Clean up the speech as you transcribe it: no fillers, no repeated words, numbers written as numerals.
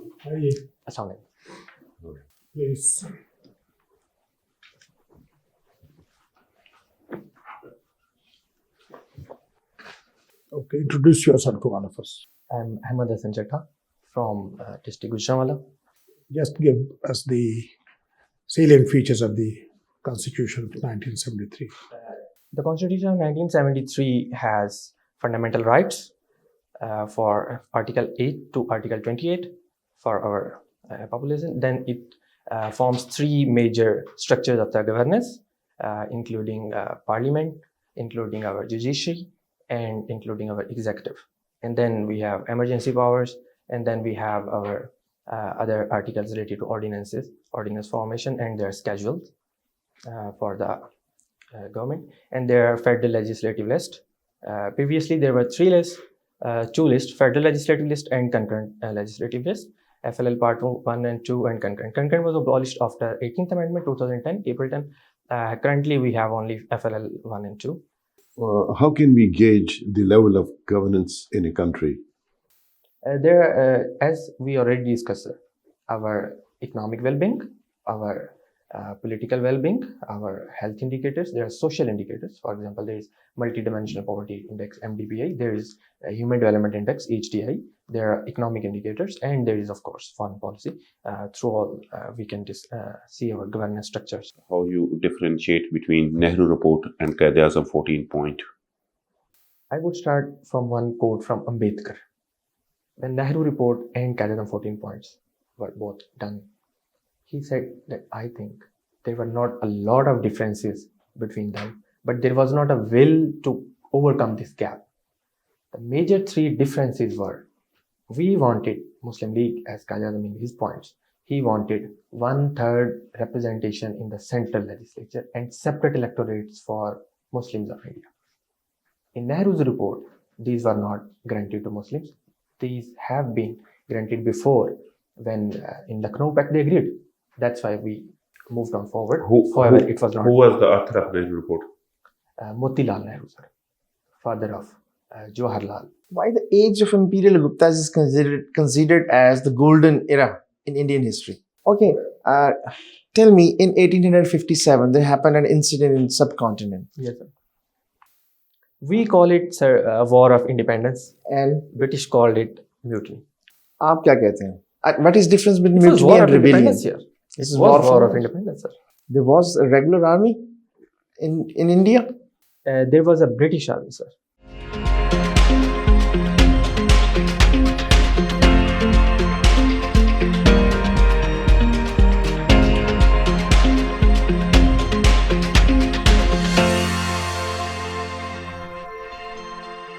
Hi, Hassan. please. Okay, introduce yourself to one of us. I'm Ahmad from district Gujranwala. Just give us the salient features of the Constitution of 1973. The Constitution of 1973 has fundamental rights for Article 8 to Article 28 for our population. Then it forms three major structures of the governance, including parliament, including our judiciary, and including our executive. And then we have emergency powers, and then we have our other articles related to ordinances, ordinance formation, and their schedules for the government. And there are federal legislative list. Previously, there were two lists, federal legislative list and concurrent legislative list. FLL Part 1 and 2 and concurrent. Concurrent was abolished after 18th Amendment 2010, April 10. Currently, we have only FLL 1 and 2. How can we gauge the level of governance in a country? As we already discussed, our economic well-being, our political well-being, our health indicators, there are social indicators. For example, there is multidimensional poverty index, MDPI, there is a human development index, HDI, there are economic indicators, and there is, of course, foreign policy. Through all, we can see our governance structures. How you differentiate between Nehru Report and Quaid-e-Azam 14 point? I would start from one quote from Ambedkar. When Nehru Report and Quaid-e-Azam 14 points were both done, he said that I think there were not a lot of differences between them, but there was not a will to overcome this gap. The major three differences were, we wanted Muslim League, as Quaid-e-Azam in his points, he wanted 1/3 representation in the central legislature and separate electorates for Muslims of India. In Nehru's report, these were not granted to Muslims. These have been granted before when in Lucknow Pact they agreed. That's why we moved on forward. However, it was not. Who was the author of Nehru Report? Motilal Nehru, sir, father of Jawaharlal. Why the age of imperial Guptas is considered as the golden era in Indian history? Okay, tell me, in 1857, there happened an incident in subcontinent. Yes, sir. We call it, sir, a war of independence. And British called it mutiny. आप क्या कहते हैं? What is difference between It was mutiny war and of rebellion? independence here. This It is was war of for- independence, sir. There was a regular army in India. There was a British army, sir.